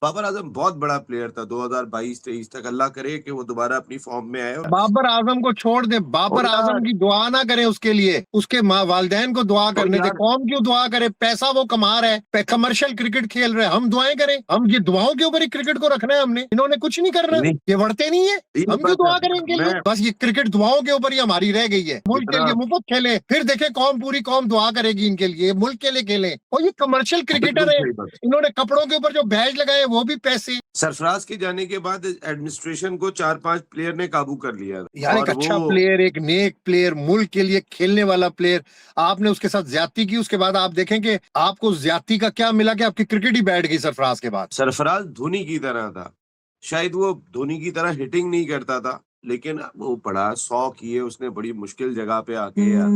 बाबर आजम बहुत बड़ा प्लेयर था 2022-23 तक। अल्लाह करे कि वो दोबारा अपनी फॉर्म में आए। और बाबर आजम को छोड़ दे, बाबर आजम यार, की दुआ ना करें उसके लिए, उसके माँ वालदैन को दुआ तो करने दे। यार कौन क्यों दुआ करे? पैसा वो कमा रहा है, कमर्शियल क्रिकेट खेल रहे हैं, हम दुआएं करें? हम ये दुआओं के ऊपर ही क्रिकेट को रखना है हमने? इन्होंने कुछ नहीं करना, नहीं, ये बढ़ते नहीं है, ये हम क्यों बात है। दुआ करें इनके लिए? मैं बस ये क्रिकेट दुआओं के ऊपर ही हमारी रह गई है। मुल्क के इतना लिए मुफ्त खेले, फिर देखे कौम, पूरी कौम दुआ करेगी इनके लिए, मुल्क के लिए खेले। और ये कमर्शियल बिल्कुल क्रिकेटर है, सही बात। इन्होंने कपड़ों के ऊपर जो बैज लगाए वो भी पैसे। सरफराज के जाने के बाद एडमिनिस्ट्रेशन को 4-5 प्लेयर ने काबू कर लिया यार एक और वो अच्छा प्लेयर, एक नेक प्लेयर, मुल्क के लिए खेलने वाला प्लेयर, आपने उसके साथ ज्यादती की। उसके बाद आप देखें कि आपको ज्यादती का क्या मिला, कि आपकी क्रिकेट ही बैठ गई सरफराज के बाद। सरफराज धोनी की तरह था। शायद वो धोनी की तरह हिटिंग नहीं करता था, लेकिन वो बड़ा 100 किए उसने बड़ी मुश्किल जगह पे आके यार।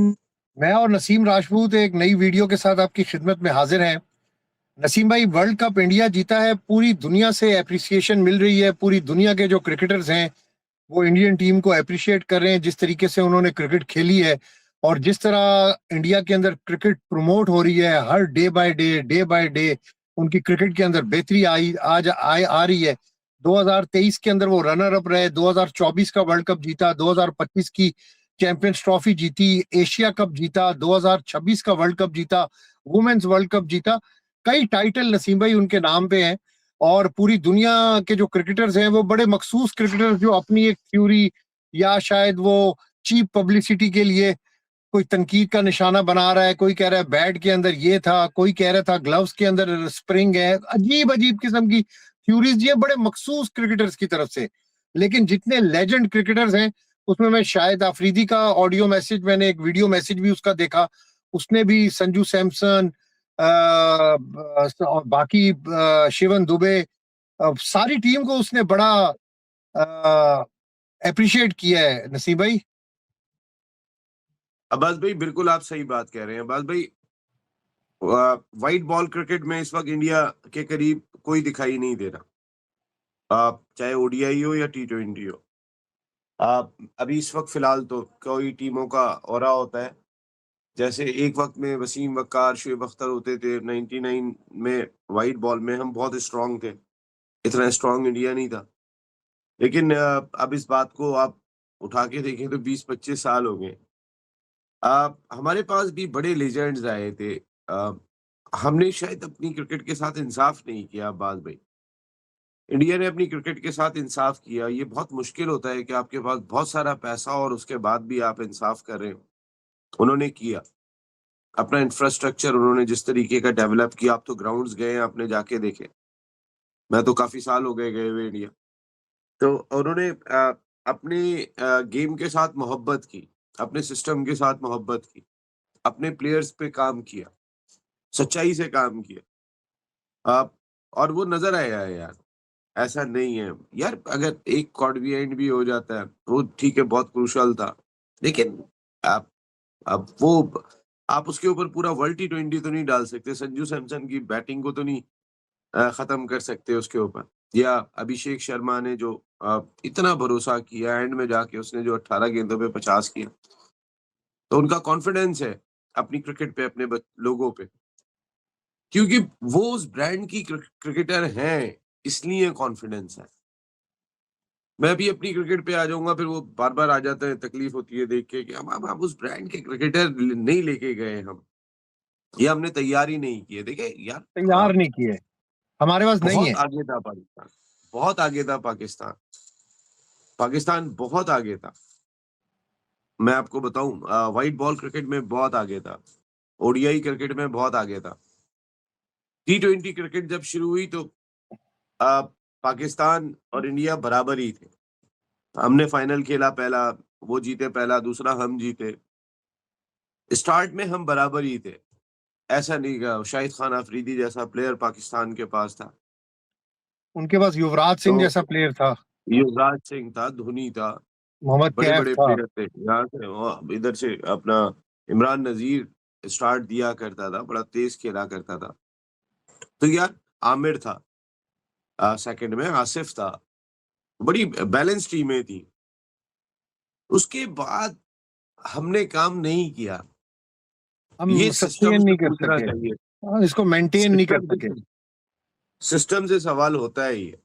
मैं और नसीम राजपूत एक नई वीडियो के साथ आपकी खिदमत में हाजिर हैं। नसीम भाई, वर्ल्ड कप इंडिया जीता है, पूरी दुनिया से एप्रिसिएशन मिल रही है, पूरी दुनिया के जो क्रिकेटर्स हैं वो इंडियन टीम को अप्रिशिएट कर रहे हैं, जिस तरीके से उन्होंने क्रिकेट खेली है और जिस तरह इंडिया के अंदर क्रिकेट प्रमोट हो रही है हर डे बाय डे उनकी क्रिकेट के अंदर बेहतरी आ रही है। 2023 के अंदर वो रनर अप रहे, 2024 का वर्ल्ड कप जीता, 2025 की चैंपियंस ट्रॉफी जीती, एशिया कप जीता, 2026 का वर्ल्ड कप जीता, वुमेन्स वर्ल्ड कप जीता। कई टाइटल नसीम भाई उनके नाम पे हैं। और पूरी दुनिया के जो क्रिकेटर्स हैं वो बड़े मखसूस क्रिकेटर्स, जो अपनी एक थ्योरी या शायद वो चीप पब्लिसिटी के लिए कोई तनकीद का निशाना बना रहा है। कोई कह रहा है बैट के अंदर ये था, कोई कह रहा था ग्लव्स के अंदर स्प्रिंग है, अजीब अजीब किस्म की थ्योरीज ये बड़े मखसूस क्रिकेटर्स की तरफ से। लेकिन जितने लेजेंड क्रिकेटर्स हैं उसमें मैं शायद अफरीदी का ऑडियो मैसेज, मैंने एक वीडियो मैसेज भी उसका देखा, उसने भी संजू सैमसन और बाकी शिवन दुबे, सारी टीम को उसने बड़ा अप्रिशिएट किया है नसीब भाई। अब्बास भाई, बिल्कुल आप सही बात कह रहे हैं अब्बास भाई। व्हाइट बॉल क्रिकेट में इस वक्त इंडिया के करीब कोई दिखाई नहीं दे रहा, आप चाहे ओडीआई हो या टी20 हो। आप अभी इस वक्त फिलहाल तो कोई टीमों का ऑरा होता है, जैसे एक वक्त में वसीम वक्कार, शुएब अख्तर होते थे 99 में। व्हाइट बॉल में हम बहुत स्ट्रांग थे, इतना स्ट्रांग इंडिया नहीं था। लेकिन अब इस बात को आप उठा के देखें तो 20-25 साल हो गए। हमारे पास भी बड़े लेजेंड्स आए थे। हमने शायद अपनी क्रिकेट के साथ इंसाफ नहीं किया अब्बास भाई। इंडिया ने अपनी क्रिकेट के साथ इंसाफ किया। ये बहुत मुश्किल होता है कि आपके पास बहुत सारा पैसा और उसके बाद भी आप इंसाफ कर रहे हो। उन्होंने किया। अपना इंफ्रास्ट्रक्चर उन्होंने जिस तरीके का डेवलप किया, आप तो ग्राउंड्स गए हैं, आपने जाके देखे। मैं तो काफ़ी साल हो गए गए हुए इंडिया। तो उन्होंने अपने गेम के साथ मोहब्बत की, अपने सिस्टम के साथ मोहब्बत की, अपने प्लेयर्स पे काम किया, सच्चाई से काम किया। आप और वो नज़र आया है यार, ऐसा नहीं है। यार अगर एक कॉड बिहाइंड भी हो जाता है, वो ठीक है, बहुत क्रूशियल था। लेकिन आप अब वो आप उसके ऊपर पूरा वर्ल्ड टी20 तो नहीं डाल सकते। संजू सैमसन की बैटिंग को तो नहीं खत्म कर सकते उसके ऊपर। या अभिषेक शर्मा ने जो इतना भरोसा किया, एंड में जाके उसने जो 18 गेंदों पे 50 किया, तो उनका कॉन्फिडेंस है अपनी क्रिकेट पे, अपने लोगों पे, क्योंकि वो उस ब्रांड की क्रिकेटर हैं, इसलिए कॉन्फिडेंस है। मैं भी अपनी क्रिकेट पे आ जाऊंगा, फिर वो बार बार आ जाते हैं, तकलीफ होती है देख के कि हम उस ब्रांड के क्रिकेटर नहीं लेके गए हम, ये हमने तैयार ही नहीं किए। देखिए यार, तैयार नहीं किए, हमारे पास नहीं बहुत है। आगे था पाकिस्तान, बहुत आगे था पाकिस्तान। पाकिस्तान बहुत आगे था। मैं आपको बताऊं, व्हाइट बॉल क्रिकेट में बहुत आगे था, ओडीआई क्रिकेट में बहुत आगे था। टी20 क्रिकेट जब शुरू हुई तो आ, पाकिस्तान और इंडिया बराबर ही थे। हमने फाइनल खेला पहला, वो जीते पहला, दूसरा हम जीते। स्टार्ट में हम बराबर ही थे। ऐसा नहीं का शाहिद खान अफरीदी जैसा प्लेयर पाकिस्तान के पास था। उनके पास युवराज तो सिंह जैसा प्लेयर था, युवराज सिंह था, धोनी था, मोहम्मद बड़े कैफ बड़े था। प्लेयर थे। यहाँ से इधर से अपना इमरान नजीर स्टार्ट दिया करता था, बड़ा तेज खेला करता था। तो यार, आमिर था, सेकंड में आसिफ था, बड़ी बैलेंस टीमें थी। उसके बाद हमने काम नहीं किया। हम ये सिस्टम सस्टेन से नहीं कर पूछना सके, चाहिए। इसको मेंटेन नहीं कर सिस्टम सके। सिस्टम से सवाल होता है ये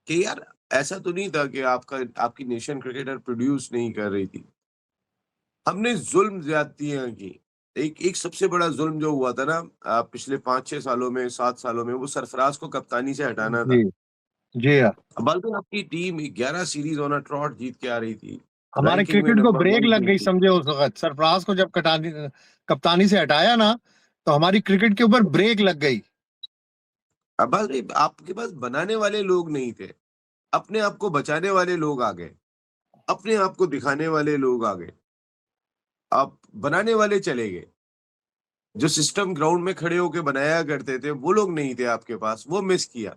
कि यार ऐसा तो नहीं था कि आपकी नेशन क्रिकेटर प्रोड्यूस नहीं कर रही थी। हमने ज़ुल्म ज़्यादतियाँ की। एक एक सबसे बड़ा ज़ुल्म जो हुआ था ना पिछले 5-6 सालों में, 7 सालों में, वो सरफराज को कप्तानी से हटाना जी, था। जी हाँ। अब बालकन आपकी team 11 series on a trot जीत के आ रही थी। हमारे रैंकिंग में क्रिकेट को नंबर ब्रेक 1 लग पे गई थी। समझे उस वक़्त। सरफराज को जब कप्तानी से हटाया ना, तो हमारी क्रिकेट के ऊपर ब्रेक लग गई। अब बात रही आपके पास बनाने वाले लोग नहीं थे। अपने आप को बचाने वाले लोग आ गए। अपने आप को दिखाने वाले लोग आ गए। आप बनाने वाले चले गए। जो सिस्टम ग्राउंड में खड़े होके बनाया करते थे, वो लोग नहीं थे आपके पास, वो मिस किया।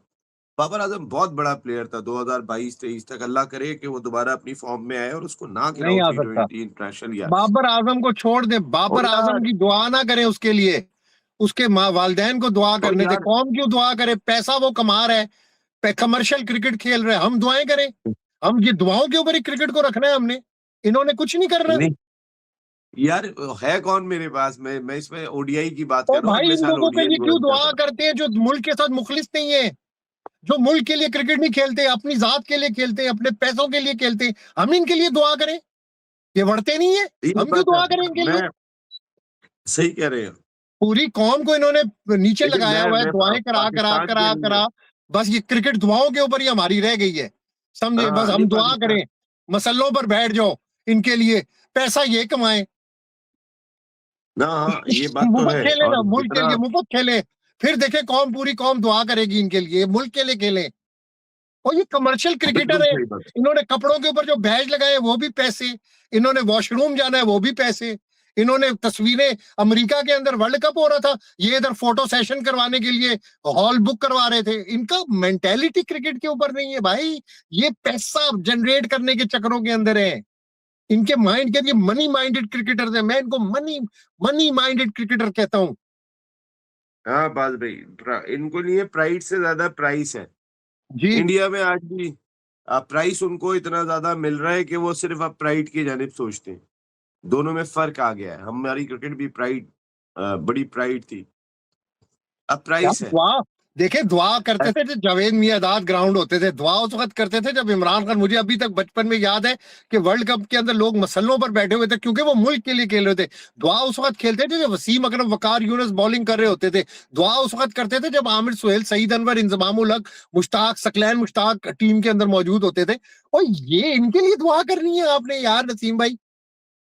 बाबर आज़म बहुत बड़ा प्लेयर था 2022-23 तक। अल्लाह करे कि वो दोबारा अपनी फ़ॉर्म में आए और उसको ना नहीं खिलाओ आ सकता। टी20 इंटरनेशनल या बाबर आज़म को छोड़ दे, ओ बाबर आज़म यार की दुआ ना करें उसके लिए। उसके माँ वालिदैन को दुआ ओ करने दे। यार कौम क्यों दुआ करे? पैसा वो कमा रहा है, कमर्शियल क्रिकेट खेल रहे हैं, हम दुआएं करें? हम ये दुआओं के ऊपर ही क्रिकेट को रखना है हमने? इन्होंने कुछ नहीं करना। नहीं यार है कौन मेरे पास? मैं इसमें ओडीआई की बात तो कर रहा हूँ, भाई अगले इन साल लोगों के ओडीआई लिए क्यों वर्ल्ड कप दुआ है। करते हैं जो मुल्क के साथ मुखलिस नहीं है, जो मुल्क के लिए क्रिकेट नहीं खेलते, अपनी जात के लिए खेलते, अपने पैसों के लिए खेलते? हम इनके लिए दुआ करें? ये बढ़ते नहीं है। ये हम क्यों बात है, दुआ करें इनके लिए? मैं सही कह रहे हैं। पूरी कौम को इन्होंने नीचे लेकिन लगाया हुआ है, मैं दुआएं करा करा पाकिस्तान के करा लिए करा। बस ये क्रिकेट दुआओं के ऊपर ही हमारी रह गई है, समझे? बस नहीं हम दुआ पाकिस्तान करें, मसल्लों पर बैठ जाओ इनके लिए, पैसा ये कमाएं। ना हाँ, ये बात तो मुफ्त है खेले ना, और मुल्क के जितना लिए मुफ्त खेले। फिर देखे कौम, पूरी कौम दुआ करेगी इनके लिए, मुल्क के लिए खेले। और ये कमर्शियल क्रिकेटर बिल्कुल है। सही बात। इन्होंने कपड़ों के ऊपर जो बैज लगाए वो भी पैसे, इन्होंने वॉशरूम जाना है वो भी पैसे, इन्होंने तस्वीरें, अमेरिका के अंदर वर्ल्ड कप हो रहा था, ये इधर फोटो सेशन करवाने के लिए हॉल बुक करवा रहे थे। इनका मेंटेलिटी क्रिकेट के ऊपर नहीं है भाई, ये पैसा जनरेट करने के चक्करों के अंदर है। इनके माइंड के, ये मनी माइंडेड क्रिकेटर्स हैं। मैं इनको मनी मनी माइंडेड क्रिकेटर कहता हूं। हाँ बात भाई, इनको नहीं है प्राइड से ज्यादा प्राइस है। जी, इंडिया में आज भी प्राइस उनको इतना ज्यादा मिल रहा है कि वो सिर्फ अब प्राइड की जानिब सोचते हैं। दोनों में फर्क आ गया है। हमारी क्रिकेट भी प्राइड, बड़ी प्राइड थी, अब क्या प्राइस है। दुआ? देखे, दुआ करते थे जब जावेद मियांदाद ग्राउंड होते थे, दुआ उस वक्त करते थे जब इमरान खान, मुझे अभी तक बचपन में याद है कि वर्ल्ड कप के अंदर लोग मसल्लों पर बैठे हुए थे क्योंकि वो मुल्क के लिए खेल रहे थे। दुआ उस वक्त खेलते थे जब वसीम अकरम, वकार यूनुस बॉलिंग कर रहे होते थे। दुआ उस वक्त करते थे जब आमिर सुहेल, सईद अनवर, इंजमामुल हक, मुश्ताक, सकलैन मुश्ताक टीम के अंदर मौजूद होते थे। और ये इनके लिए दुआ करनी है आपने यार नसीम भाई?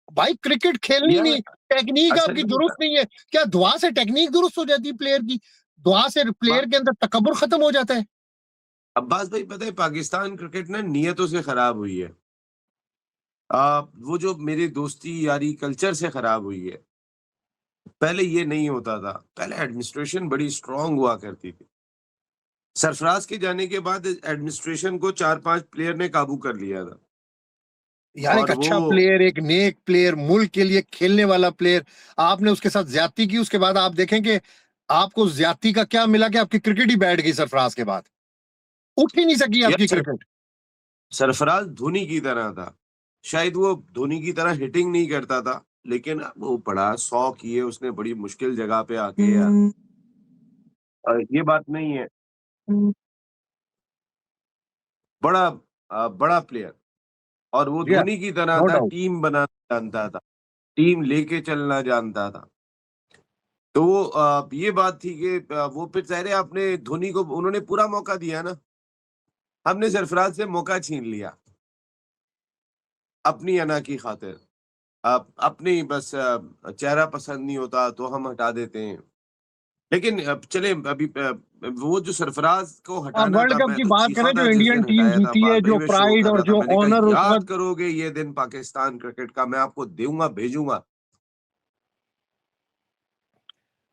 भाई क्रिकेट खेलनी यार नहीं, टेक्निक असल आपकी में दुरुस्त नहीं है। क्या दुआ से टेक्निक दुरुस्त हो जाती है प्लेयर की? दुआ से प्लेयर बा- के अंदर तकब्बुर खत्म हो जाता है? अब्बास भाई पता है पाकिस्तान क्रिकेट ना नियतों से खराब हुई है। वो जो मेरी दोस्ती यारी कल्चर से खराब हुई है। पहले ये नहीं होता था। पहले एडमिनिस्ट्रेशन बड़ी स्ट्रांग हुआ करती थी। सरफराज के जाने के बाद एडमिनिस्ट्रेशन को 4-5 प्लेयर ने काबू कर लिया था। यार एक और वो अच्छा प्लेयर, एक नेक प्लेयर, मुल्क के लिए खेलने वाला प्लेयर, आपने उसके साथ ज्यादती की, उसके बाद आप देखें कि आपको ज्यादती का क्या मिला कि आपकी क्रिकेट ही बैठ गई सरफराज के बाद। उठ ही नहीं सकी यार आपकी क्रिकेट। सरफराज धोनी की तरह था। शायद वो धोनी की तरह हिटिंग नहीं करता था, लेकिन वो बड़ा 100 किए उसने बड़ी मुश्किल जगह पे आके यार। ये बात नहीं है। बड़ा बड़ा प्लेयर और वो जी हाँ, धोनी की तरह नो था, डाउट। टीम बनाना जानता था, टीम लेके चलना जानता था। तो वो ये बात थी कि वो फिर ज़ाहिर है आपने धोनी को उन्होंने पूरा मौका दिया ना। हमने सरफराज से मौका छीन लिया, अपनी अना की खातिर। अपनी बस चेहरा पसंद नहीं होता तो हम हटा देते हैं। लेकिन अब चले अभी वो जो सरफराज को आप हटाना वर्ल्ड था, कप मैं की तो बात चीखा करें, था जो जिस इंडियन दिन टीम हटाया था। जीती है, बात भाई जो मैं शो प्राइड कर और रहा था। जो मैंने कहा ऑनर उस याद वक्त। करोगे ये दिन पाकिस्तान क्रिकेट का, मैं आपको दूँगा, भेजूँगा।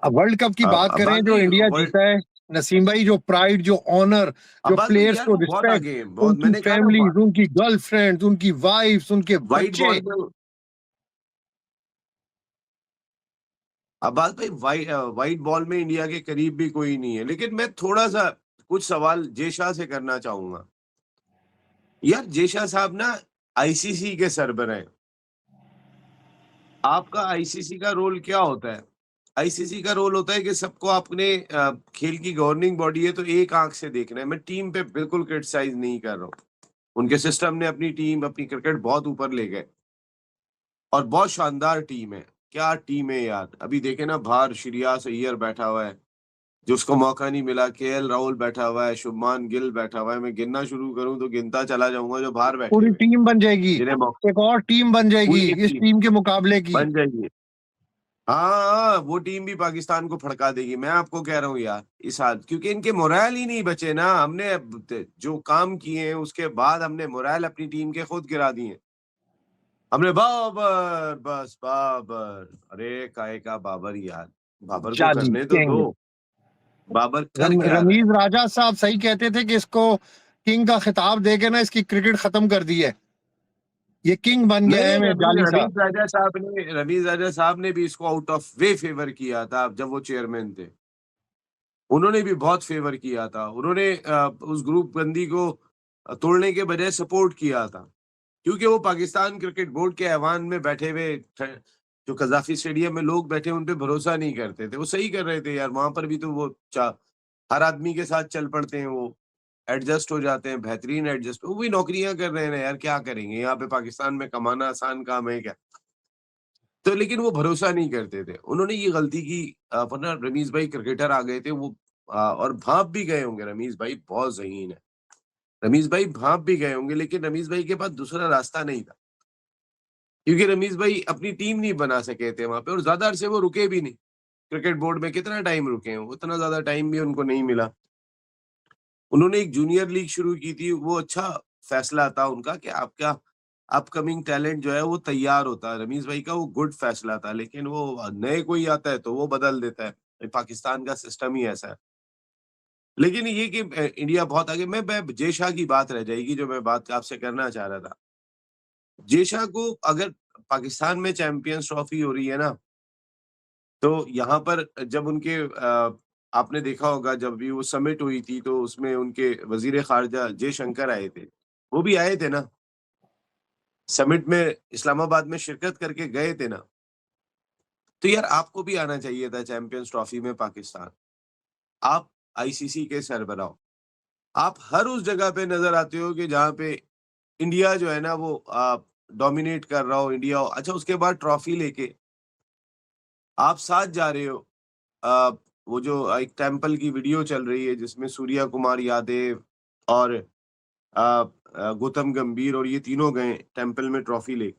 अब वर्ल्ड कप की बात करें, अब्बास जो भाई इंडिया वर्ल्ड जीता है, नसीम भाई, जो प्राइड, जो ऑनर, जो अब्बास भाई प्लेयर्स यार को वो बहुत रिस्पेक्ट, आगे हैं, बहुत उनकी मैंने कहा ना फैमिलीज, उनकी गर्लफ्रेंड्स, उनकी वाइफ्स, उनके व्हाइट बच्चे। बॉल में अब्बास भाई व्हाइट बॉल में इंडिया के करीब भी कोई नहीं है। लेकिन मैं थोड़ा-सा कुछ सवाल जेशा से करना चाहूँगा। यार जेशा साहब ना आईसीसी के सरबराह हैं। आपका आईसीसी का रोल क्या होता है? आईसीसी का रोल होता है कि सबको अपने खेल की गवर्निंग बॉडी है तो एक आंख से देखना है। मैं टीम पे बिल्कुल क्रिटिसाइज नहीं कर रहा हूँ। उनके सिस्टम ने अपनी टीम, अपनी क्रिकेट बहुत ऊपर ले गए और बहुत शानदार टीम है। क्या टीम है यार! अभी देखे ना, बाहर श्रेयस अय्यर बैठा हुआ है, जिसको मौका नहीं मिला, केएल राहुल बैठा हुआ है, शुभमान गिल बैठा हुआ है। मैं गिनना शुरू करूँ तो गिनता चला जाऊँगा जो बाहर बैठे पूरी हुए हैं, टीम बन जाएगी, जिन्हें मौका एक और टीम बन जाएगी पूरी इस टीम टीम के मुकाबले की। बन जाएगी। हाँ, वो टीम भी पाकिस्तान को फड़का देगी। मैं आपको कह रहा हूँ यार, इस हाल, क्योंकि इनके मोरल ही नहीं बचे ना। हमने अब जो काम किए हैं उसके बाद हमने मोरल अपनी टीम के खुद गिरा दिए। हमने बाबर, बस बाबर, अरे काहे का बाबर यार, बाबर को शादी करने तो किंग दो। बाबर कर क्या रहा है? रमीज राजा साहब सही कहते थे कि इसको किंग का खिताब देके ना इसकी क्रिकेट खत्म कर दी है, ये किंग बन गया नहीं, है में रमीज जाली रमीज साहब। राजा साहब ने भी इसको आउट ऑफ वे फेवर किया था जब वो चेयरमैन थे। उन्होंने भी बहुत फेवर किया था। उन्होंने उस ग्रुप बंदी को तोड़ने के बजाय सपोर्ट किया था, क्योंकि वो पाकिस्तान क्रिकेट बोर्ड के ऐवान में बैठे हुए जो कज़ाफ़ी स्टेडियम में लोग बैठे उन पे भरोसा नहीं करते थे। वो सही कर रहे थे यार, वहाँ पर भी तो वो हर आदमी के साथ चल पड़ते हैं, वो एडजस्ट हो जाते हैं, बेहतरीन एडजस्ट। वो भी नौकरियाँ कर रहे हैं ना यार, क्या करेंगे? यहाँ पे पाकिस्तान में कमाना आसान काम है क्या? तो लेकिन वो भरोसा नहीं करते थे। उन्होंने ये गलती की, वरना रमीज़ भाई क्रिकेटर आ गए थे वो, और भाँप भी गए होंगे। रमीज़ भाई बहुत ज़हीन है। रमीज़ भाई भाँप भी गए होंगे, लेकिन रमीज़ भाई के पास दूसरा रास्ता नहीं था। क्योंकि रमीज़ भाई अपनी टीम नहीं बना सके थे वहाँ पे, और ज़्यादा अरसे वो रुके भी नहीं। क्रिकेट बोर्ड में कितना टाइम रुके हैं, उतना ज़्यादा टाइम भी उनको नहीं मिला। उन्होंने एक जूनियर लीग शुरू की थी, वो अच्छा फैसला था उनका कि आपका अपकमिंग टैलेंट जो है वो तैयार होता है। रमीज़ भाई का वो गुड फैसला था, लेकिन वो नए कोई आता है तो वो बदल देता है। ये पाकिस्तान का सिस्टम ही ऐसा है। लेकिन ये कि इंडिया बहुत आगे, मैं जय शाह की बात रह जाएगी जो मैं बात आपसे करना चाह रहा था। जय शाह को अगर पाकिस्तान में चैंपियंस ट्रॉफी हो रही है ना, तो यहाँ पर जब उनके आपने देखा होगा जब भी वो समिट हुई थी तो उसमें उनके वज़ीर ख़ारिजा जयशंकर आए थे। वो भी आए थे ना? समिट में इस्लामाबाद में शिरकत करके गए थे ना? तो यार आपको भी आना चाहिए था चैंपियंस ट्रॉफी में पाकिस्तान। आप आईसीसी के सरबराह हो। आप हर उस जगह पे नज़र आते हो कि जहाँ पे इंडिया जो है ना वो डोमिनेट कर रहा हो, इंडिया हो। अच्छा, उसके बाद ट्रॉफी लेके आप साथ जा रहे हो। अ, वो जो एक टेंपल की वीडियो चल रही है जिसमें सूर्या कुमार यादव और गौतम गंभीर और ये तीनों गए टेंपल में ट्रॉफी ले।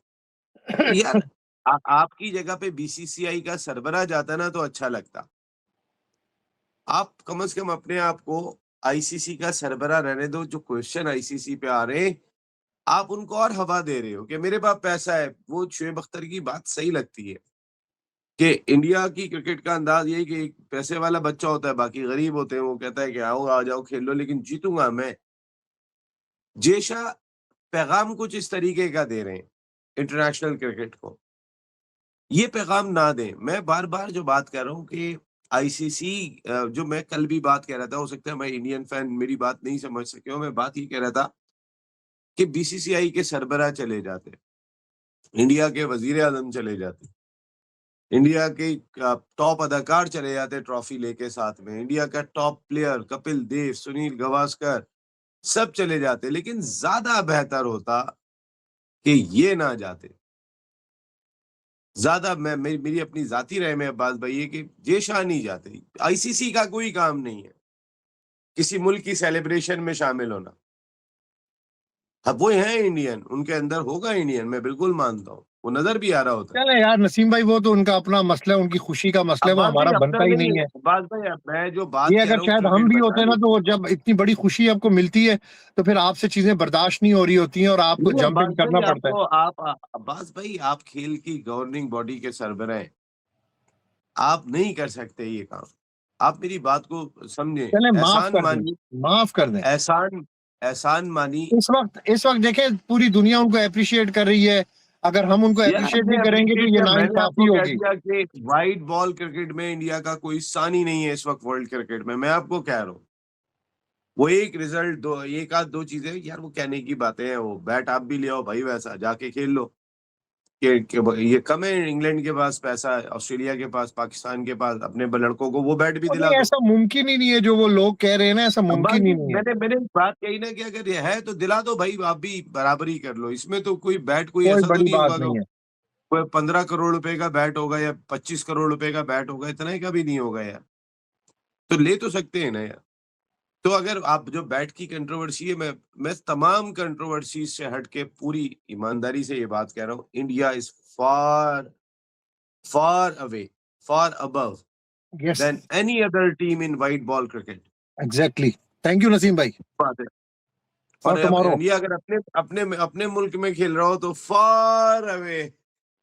तो यार आपकी जगह पे बीसीसीआई का सरबराह जाता ना तो अच्छा लगता। आप कम से कम अपने आप को आईसीसी का सरबराह रहने दो। जो क्वेश्चन आईसीसी पे आ रहे हैं, आप उनको और हवा दे रहे हो कि मेरे पास पैसा है। वो शोएब अख्तर की बात सही लगती है कि इंडिया की क्रिकेट का अंदाज ये है कि एक पैसे वाला बच्चा होता है, बाकी गरीब होते हैं। वो कहता है कि आओ, आ जाओ, खेल लो, लेकिन जीतूँगा मैं। जय शाह पैगाम कुछ इस तरीके का दे रहे हैं इंटरनेशनल क्रिकेट को। ये पैगाम ना दें। मैं बार-बार जो बात कर रहा हूँ कि आईसीसी, जो मैं कल भी बात कह रहा था, हो सकता है मैं इंडियन फैन मेरी बात नहीं समझ सके हो। मैं बात ये कह रहा था कि बीसीसीआई के सरबराह चले जाते, इंडिया के वज़ीर-ए-आज़म चले जाते, इंडिया के टॉप अदाकार चले जाते ट्रॉफी लेके साथ में, इंडिया का टॉप प्लेयर कपिल देव, सुनील गावस्कर सब चले जाते, लेकिन ज़्यादा बेहतर होता कि ये ना जाते। ज़्यादा मैं मेरी अपनी ज़ाती राय में अब्बास भाई है कि ये शाह नहीं जाते। आईसीसी का कोई काम नहीं है, किसी मुल्क की सेलिब्रेशन में शामिल होना। अब वो हैं इंडियन, उनके अंदर होगा इंडियन, मैं बिल्कुल मानता हूँ। वो नज़र भी आ रहा होता है। चले यार नसीम भाई, वो तो उनका अपना मसला है, उनकी खुशी का मसला है, वो अब्बास भाई हमारा अब बनता तक ही नहीं, नहीं है। अब्बास भाई अब मैं जो ये बात कह अगर रहा हूँ शायद हम क्रिकेट भी होते ना, बताने तो की। जब इतनी बड़ी खुशी आपको मिलती है तो फिर आपसे चीजें बर्दाश्त नहीं हो रही होती हैं और आपको नहीं जंप अब्बास इन भाई करना पड़ता है। आपको अब्बास भाई आप खेल की गवर्निंग बॉडी के सरबराह हैं। आप नहीं कर सकते ये काम। आप मेरी बात को समझें, चले माफ एहसान कर दें, मानिए, माफ कर दें। एहसान एहसान मानिए। इस वक्त देखें पूरी दुनिया उनको अप्रिशिएट कर रही है, अगर हम उनको यार अप्रिशिएट हमने नहीं करेंगे तो अप्रिशिएट ये किया, मैंने नाइंसाफी आपको कह होगी। दिया कि व्हाइट बॉल क्रिकेट में इंडिया का कोई सानी नहीं है इस वक्त वर्ल्ड क्रिकेट में। मैं आपको कह रहा हूँ, वो एक रिजल्ट, दो एक आध दो चीजें यार वो कहने की बातें हैं। वो बैट आप भी ले आओ भाई, वैसा जाके खेल लो। ये कम है इंग्लैंड के पास पैसा, ऑस्ट्रेलिया के पास, पाकिस्तान के पास, अपने लड़कों को वो बैट भी दिला नहीं, दो। ऐसा मुमकिन ही नहीं है जो वो लोग कह रहे हैं ना, ऐसा अब बात मुमकिन ही नहीं है। मैंने बात कही ना कि अगर ये है तो दिला दो भाई, आप भी बराबरी कर लो। इसमें तो कोई बैट कोई कोई ऐसा तो बड़ी नहीं बात होगा नहीं कि है। कोई 15 करोड़ रुपए का बैट होगा या 25 करोड़ रुपए का बैट होगा, इतना ही का भी नहीं होगा यार। तो ले तो सकते हैं ना यार। तो अगर आप जो बैट की कंट्रोवर्सी है, मैं तमाम कंट्रोवर्सी से हट के पूरी ईमानदारी से ये बात कह रहा हूँ, India is far far away, far above yes, then any other team in white ball cricket. Exactly. Thank you Naseem भाई। बात है। फॉर और अब टुमारो। इंडिया अगर अपने मुल्क में खेल रहा हो तो फार अवे।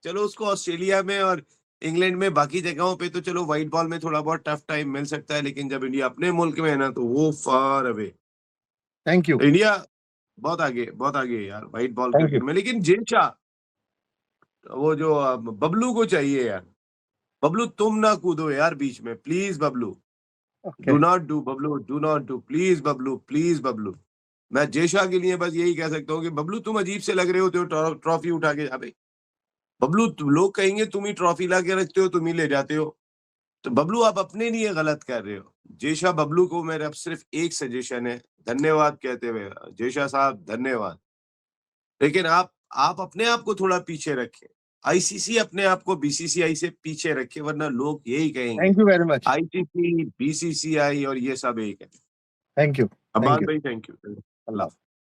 चलो उसको ऑस्ट्रेलिया में और इंग्लैंड में बाकी जगहों पे तो चलो व्हाइट बॉल में थोड़ा बहुत टफ टाइम मिल सकता है, लेकिन जब इंडिया अपने मुल्क में है ना तो वो far away. Thank you. India बहुत आगे है यार white ball thank you. Cricket में। लेकिन जेशा, वो जो बबलू को चाहिए यार। बबलू तुम ना कूदो यार बीच में, please Bablu. Okay. Do not do Bablu, do not do, please Bablu, please Bablu. मैं जेशा के लिए बस यही कह सकता हूँ कि बबलू तुम अजीब से लग रहे होते हो ट्रॉफी उठा के। अबे बबलू, लोग कहेंगे तुम ही ट्रॉफी ला के रखते हो, तुम ही ले जाते हो। तो बबलू आप अपने लिए गलत कर रहे हो। जेशा बबलू को मेरा सिर्फ एक सजेशन है, धन्यवाद कहते हुए, जेशा साहब धन्यवाद। लेकिन आप अपने आप को थोड़ा पीछे रखें। आईसीसी अपने आप को बीसीसीआई से पीछे रखे, वरना लोग यही कहेंगे thank you very much. ICC BCCI और ये सब एक है। Thank you. Thank Abbas you. भाई थैंक यू। अल्लाह हाफ़िज़।